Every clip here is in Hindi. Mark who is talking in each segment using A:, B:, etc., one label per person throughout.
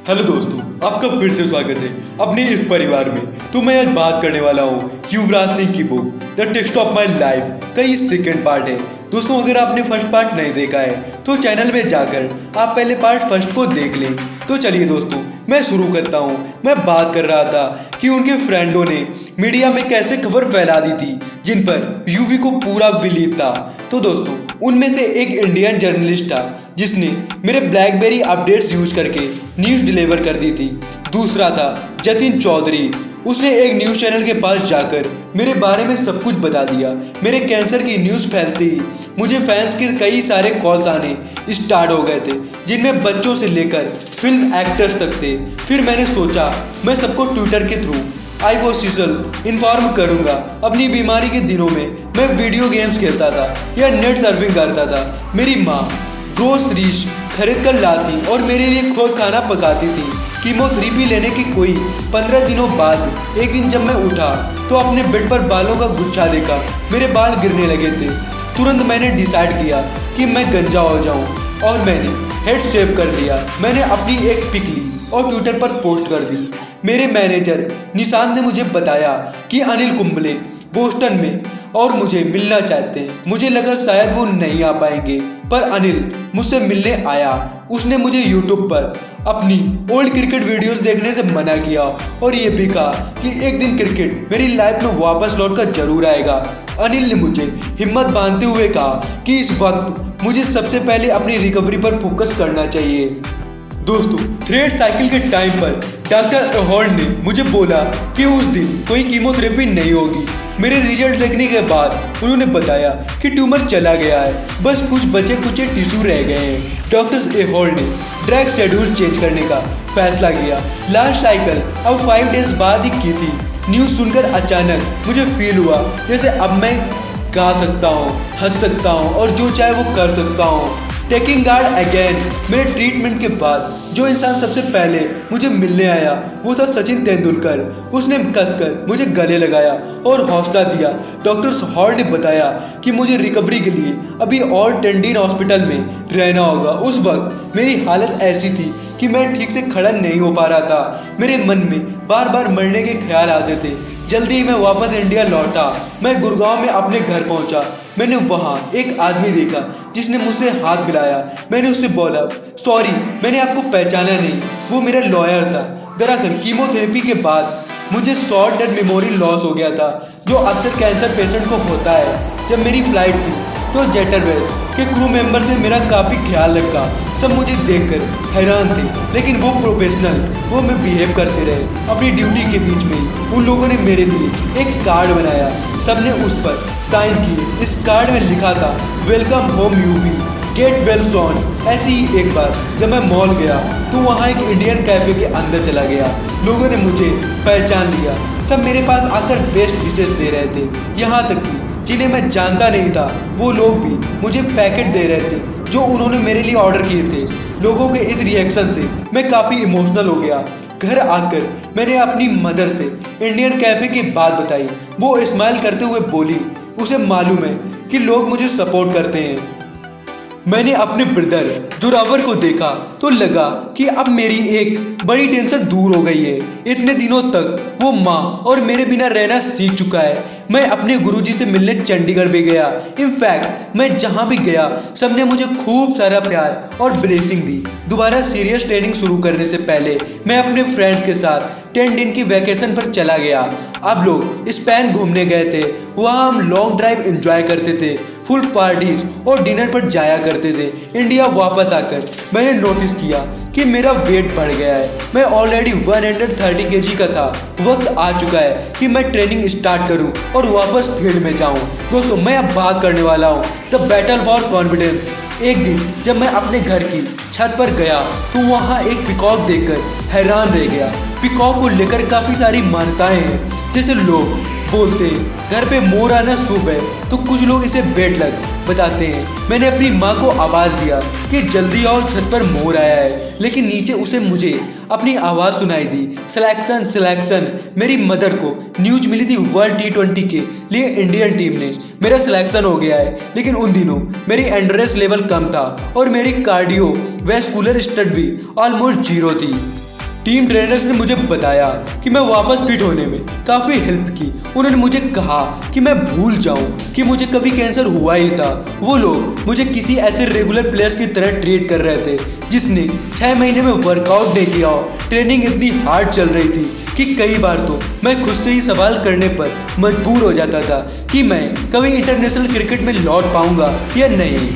A: हेलो दोस्तों, आपका फिर से स्वागत है अपने इस परिवार में। तो मैं आज बात करने वाला हूँ युवराज सिंह की book the text of my life का ये सेकेंड पार्ट है। दोस्तों, अगर आपने फर्स्ट पार्ट नहीं देखा है तो चैनल में जाकर आप पहले पार्ट फर्स्ट को देख लें। तो चलिए दोस्तों, मैं शुरू करता हूँ। मैं बात कर रहा था कि उनके फ्रेंडों ने मीडिया में कैसे खबर फैला दी थी जिन पर यूवी को पूरा बिलीव था। तो दोस्तों, उनमें से एक इंडियन जर्नलिस्ट था जिसने मेरे ब्लैकबेरी अपडेट्स यूज करके न्यूज़ डिलीवर कर दी थी। दूसरा था जतिन चौधरी। उसने एक न्यूज़ चैनल के पास जाकर मेरे बारे में सब कुछ बता दिया। मेरे कैंसर की न्यूज़ फैलते ही मुझे फैंस के कई सारे कॉल्स आने स्टार्ट हो गए थे जिनमें बच्चों से लेकर फिल्म एक्टर्स तक थे। फिर मैंने सोचा मैं सबको ट्विटर के थ्रू इन्फॉर्म करूंगा। अपनी बीमारी के दिनों में मैं वीडियो गेम्स खेलता था या नेट सर्फिंग करता था। मेरी माँ ग्रोसरीज खरीद कर लाती और मेरे लिए खुद खाना पकाती थी। कीमोथेरेपी लेने के कोई 15 दिनों बाद एक दिन जब मैं उठा तो अपने बेड पर बालों का गुच्छा देखा। मेरे बाल गिरने लगे थे। तुरंत मैंने डिसाइड किया कि मैं गंजा हो जाऊं और मैंने हेड शेव कर लिया। मैंने अपनी एक पिक ली और ट्विटर पर पोस्ट कर दी। मेरे मैनेजर निशांत ने मुझे बताया कि अनिल कुंबले बोस्टन में और मुझे मिलना चाहते हैं। मुझे लगा शायद वो नहीं आ पाएंगे, पर अनिल मुझसे मिलने आया। उसने मुझे यूट्यूब पर अपनी ओल्ड क्रिकेट वीडियोस देखने से मना किया और ये भी कहा कि एक दिन क्रिकेट मेरी लाइफ में वापस लौटकर जरूर आएगा। अनिल ने मुझे हिम्मत बांधते हुए कहा कि इस वक्त मुझे सबसे पहले अपनी रिकवरी पर फोकस करना चाहिए। दोस्तों, थ्रेड साइकिल के टाइम पर डॉक्टर अहॉर्न ने मुझे बोला कि उस दिन कोई कीमोथेरेपी नहीं होगी। मेरे रिजल्ट देखने के बाद उन्होंने बताया कि ट्यूमर चला गया है, बस कुछ बचे कुछ टिश्यू रह गए हैं। डॉक्टर्स अहॉर्न ने ड्रग शेड्यूल चेंज करने का फैसला किया। लास्ट साइकिल अब 5 डेज बाद ही की थी। न्यूज़ सुनकर अचानक मुझे फील हुआ जैसे अब मैं गा सकता हूँ, हंस सकता हूँ और जो चाहे वो कर सकता हूँ। Taking guard again. मेरे ट्रीटमेंट के बाद जो इंसान सबसे पहले मुझे मिलने आया वो था सचिन तेंदुलकर। उसने कसकर मुझे गले लगाया और हौसला दिया। डॉक्टर हॉर्न ने बताया कि मुझे रिकवरी के लिए अभी और 10 दिन हॉस्पिटल में रहना होगा। उस वक्त मेरी हालत ऐसी थी कि मैं ठीक से खड़ा नहीं हो पा रहा था। मेरे मन में बार बार मरने के ख्याल आते थे। जल्दी ही मैं वापस इंडिया लौटा। मैं गुड़गांव में अपने घर पहुंचा। मैंने वहाँ एक आदमी देखा जिसने मुझसे हाथ मिलाया। मैंने उससे बोला, सॉरी मैंने आपको पहचाना नहीं। वो मेरा लॉयर था। दरअसल कीमोथेरेपी के बाद मुझे शॉर्ट डेड मेमोरी लॉस हो गया था, जो अक्सर कैंसर पेशेंट को होता है। जब मेरी फ्लाइट थी तो जेट एयरवेज के क्रू मेंबर्स ने मेरा काफ़ी ख्याल रखा। सब मुझे देखकर हैरान थे, लेकिन वो प्रोफेशनल वो में बिहेव करते रहे। अपनी ड्यूटी के बीच में ही उन लोगों ने मेरे लिए एक कार्ड बनाया। सबने उस पर साइन किए। इस कार्ड में लिखा था, welcome home Yuvi, get well soon. ऐसी ही एक बार जब मैं मॉल गया तो वहाँ एक इंडियन कैफे के अंदर चला गया। लोगों ने मुझे पहचान लिया। सब मेरे पास आकर बेस्ट विशेष दे रहे थे। यहाँ तक कि जिन्हें मैं जानता नहीं था वो लोग भी मुझे पैकेट दे रहे थे जो उन्होंने मेरे लिए ऑर्डर किए थे। लोगों के इस रिएक्शन से मैं काफ़ी इमोशनल हो गया। घर आकर मैंने अपनी मदर से इंडियन कैफे की बात बताई। वो स्माइल करते हुए बोली, उसे मालूम है कि लोग मुझे सपोर्ट करते हैं। मैंने अपने ब्रदर जोरावर को देखा तो लगा कि अब मेरी एक बड़ी टेंशन दूर हो गई है। इतने दिनों तक वो माँ और मेरे बिना रहना सीख चुका है। मैं अपने गुरुजी से मिलने चंडीगढ़ भी गया। इनफैक्ट मैं जहाँ भी गया सबने मुझे खूब सारा प्यार और ब्लेसिंग दी। दोबारा सीरियस ट्रेनिंग शुरू करने से पहले मैं अपने फ्रेंड्स के साथ 10 दिन की वैकेशन पर चला गया। अब लोग स्पेन घूमने गए थे। वहाँ हम लॉन्ग ड्राइव एंजॉय करते थे, फुल पार्टीज और डिनर पर जाया करते थे। इंडिया वापस आकर मैंने नोटिस किया कि मेरा वेट बढ़ गया है। मैं ऑलरेडी 130 kg का था। वक्त आ चुका है कि मैं ट्रेनिंग स्टार्ट करूं और वापस फील्ड में जाऊं। दोस्तों, मैं अब बात करने वाला हूं द बैटल फॉर कॉन्फिडेंस। एक दिन जब मैं अपने घर की छत पर गया तो वहाँ एक पिकॉक देखकर हैरान रह गया। पिकॉक को लेकर काफ़ी सारी मान्यताएं हैं। जैसे लोग बोलते हैं घर पे मोर आना शुभ है, तो कुछ लोग इसे बेड लक बताते हैं। मैंने अपनी माँ को आवाज़ दिया कि जल्दी आओ, छत पर मोर आया है, लेकिन नीचे उसे मुझे अपनी आवाज़ सुनाई दी, सिलेक्शन सिलेक्शन। मेरी मदर को न्यूज मिली थी वर्ल्ड T20 के लिए इंडियन टीम ने मेरा सिलेक्शन हो गया है। लेकिन उन दिनों मेरी एंड्रेस लेवल कम था और मेरी कार्डियो वेस्कुलर स्टड भी ऑलमोस्ट 0 थी। टीम ट्रेनर्स ने मुझे बताया कि मैं वापस फिट होने में काफ़ी हेल्प की। उन्होंने मुझे कहा कि मैं भूल जाऊं कि मुझे कभी कैंसर हुआ ही था। वो लोग मुझे किसी ऐसे रेगुलर प्लेयर्स की तरह ट्रीट कर रहे थे जिसने 6 महीने में वर्कआउट नहीं किया हो। ट्रेनिंग इतनी हार्ड चल रही थी कि कई बार तो मैं खुद से ही सवाल करने पर मजबूर हो जाता था कि मैं कभी इंटरनेशनल क्रिकेट में लौट पाऊंगा या नहीं।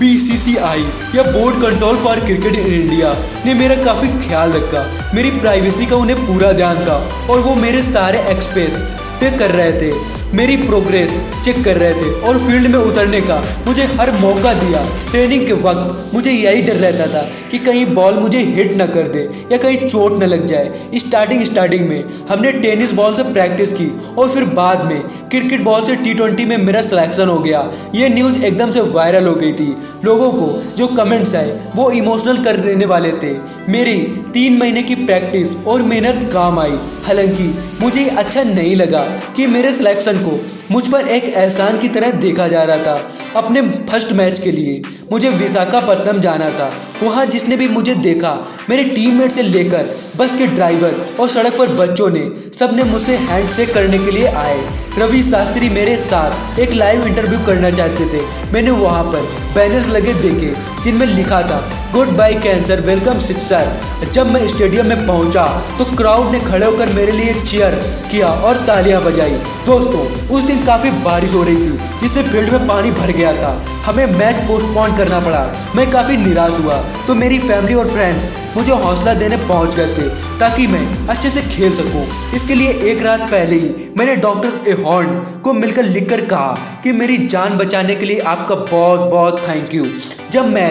A: BCCI या board control for cricket in India ने मेरा काफ़ी ख्याल रखा। मेरी प्राइवेसी का उन्हें पूरा ध्यान था और वो मेरे सारे एक्सपेंस पे कर रहे थे, मेरी प्रोग्रेस चेक कर रहे थे और फील्ड में उतरने का मुझे हर मौका दिया। ट्रेनिंग के वक्त मुझे यही डर रहता था कि कहीं बॉल मुझे हिट ना कर दे या कहीं चोट न लग जाए। स्टार्टिंग में हमने टेनिस बॉल से प्रैक्टिस की और फिर बाद में क्रिकेट बॉल से T20 में मेरा सिलेक्शन हो गया। ये न्यूज़ एकदम से वायरल हो गई थी। लोगों को जो कमेंट्स आए वो इमोशनल कर देने वाले थे। मेरी 3 महीने की प्रैक्टिस और मेहनत काम आई। हालांकि मुझे अच्छा नहीं लगा कि मेरे सिलेक्शन को मुझ पर एक एहसान की तरह देखा जा रहा था। अपने फर्स्ट मैच के लिए मुझे विशाखापट्टनम जाना था। वहाँ जिसने भी मुझे देखा, मेरे टीममेट से लेकर बस के ड्राइवर और सड़क पर बच्चों ने सबने मुझसे हैंडशेक करने के लिए आए। रवि शास्त्री मेरे साथ एक लाइव इंटरव्यू करना चाहते थे। मैंने वहाँ पर बैनर्स लगे देखे जिनमें लिखा था goodbye cancer, welcome sixer. जब मैं स्टेडियम में पहुंचा तो क्राउड ने खड़े होकर मेरे लिए चीयर किया और तालियां बजाई। दोस्तों, उस दिन काफ़ी बारिश हो रही थी जिससे फील्ड में पानी भर गया था। हमें मैच पोस्टपोन करना पड़ा। मैं काफ़ी निराश हुआ तो मेरी फैमिली और फ्रेंड्स मुझे हौसला देने पहुंच गए थे ताकि मैं अच्छे से खेल सकूं। इसके लिए एक रात पहले ही मैंने डॉक्टर एहॉर्न को मिलकर लिखकर कहा कि मेरी जान बचाने के लिए आपका बहुत बहुत थैंक यू। जब मैच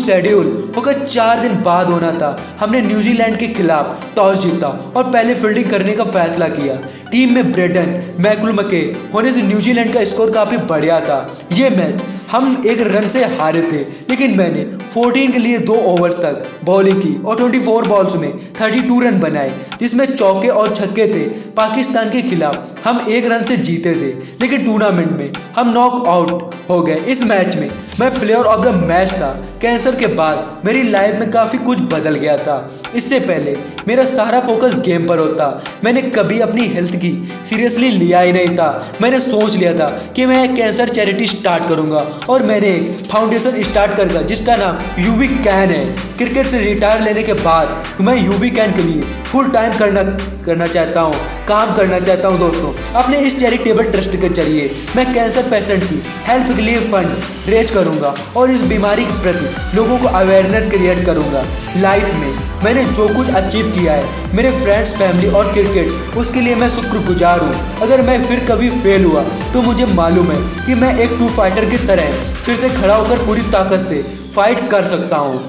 A: शेड्यूल होकर 4 दिन बाद होना था, हमने न्यूजीलैंड के खिलाफ टॉस जीता और पहले फील्डिंग करने का फैसला किया। टीम में ब्रेडन मैकलुमके होने से न्यूजीलैंड का स्कोर काफ़ी बढ़िया था। ये मैच हम 1 रन से हारे थे, लेकिन मैंने 14 के लिए 2 ओवर्स तक बॉलिंग की और 24 बॉल्स में 32 रन बनाए, जिसमें चौके और छक्के थे। पाकिस्तान के खिलाफ हम 1 रन से जीते थे, लेकिन टूर्नामेंट में हम नॉक आउट हो गए। इस मैच में मैं प्लेयर ऑफ द मैच था। कैंसर के बाद मेरी लाइफ में काफ़ी कुछ बदल गया था। इससे पहले मेरा सारा फोकस गेम पर होता। मैंने कभी अपनी हेल्थ की सीरियसली लिया ही नहीं था। मैंने सोच लिया था कि मैं एक कैंसर चैरिटी स्टार्ट करूंगा और मैंने एक फाउंडेशन स्टार्ट करूंगा जिसका नाम UV कैन है। क्रिकेट से रिटायर लेने के बाद मैं UV कैन के लिए फुल टाइम काम करना चाहता हूं। दोस्तों, अपने इस चैरिटेबल ट्रस्ट के जरिए मैं कैंसर पेशेंट की हेल्प के लिए फंड रेज करूंगा और इस बीमारी के प्रति लोगों को अवेयरनेस क्रिएट करूंगा। लाइफ में मैंने जो कुछ अचीव किया है, मेरे फ्रेंड्स, फैमिली और क्रिकेट, उसके लिए मैं शुक्रगुजार हूँ। अगर मैं फिर कभी फेल हुआ तो मुझे मालूम है कि मैं एक ट्रू फाइटर की तरह फिर से खड़ा होकर पूरी ताकत से फाइट कर सकता हूँ।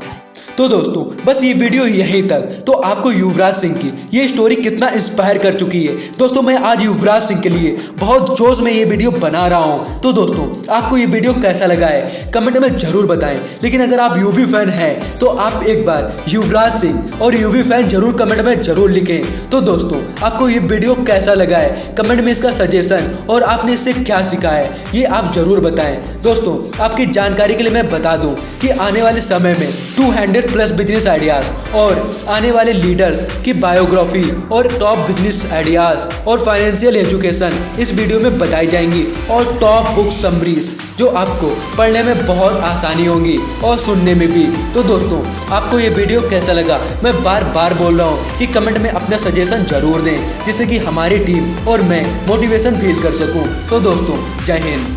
A: तो दोस्तों, बस ये वीडियो यहीं तक। तो आपको युवराज सिंह की ये स्टोरी कितना इंस्पायर कर चुकी है। दोस्तों, मैं आज युवराज सिंह के लिए बहुत जोश में ये वीडियो बना रहा हूँ। तो दोस्तों, आपको ये वीडियो कैसा लगा है कमेंट में जरूर बताएं। लेकिन अगर आप यूवी फैन हैं तो आप एक बार युवराज सिंह और यूवी फैन जरूर कमेंट में जरूर लिखें। तो दोस्तों, आपको ये वीडियो कैसा लगा है कमेंट में इसका सजेशन और आपने इससे क्या सीखा है ये आप जरूर बताएं। दोस्तों, आपकी जानकारी के लिए मैं बता दूं कि आने वाले समय में 200+ बिजनेस आइडियाज और आने वाले लीडर्स की बायोग्राफी और टॉप बिजनेस आइडियाज और फाइनेंशियल एजुकेशन इस वीडियो में बताई जाएंगी और टॉप बुक समरीज जो आपको पढ़ने में बहुत आसानी होगी और सुनने में भी। तो दोस्तों, आपको ये वीडियो कैसा लगा मैं बार बार बोल रहा हूँ कि कमेंट में अपना सजेशन जरूर दें जिससे कि हमारी टीम और मैं मोटिवेशन फील कर सकूँ। तो दोस्तों, जय हिंद।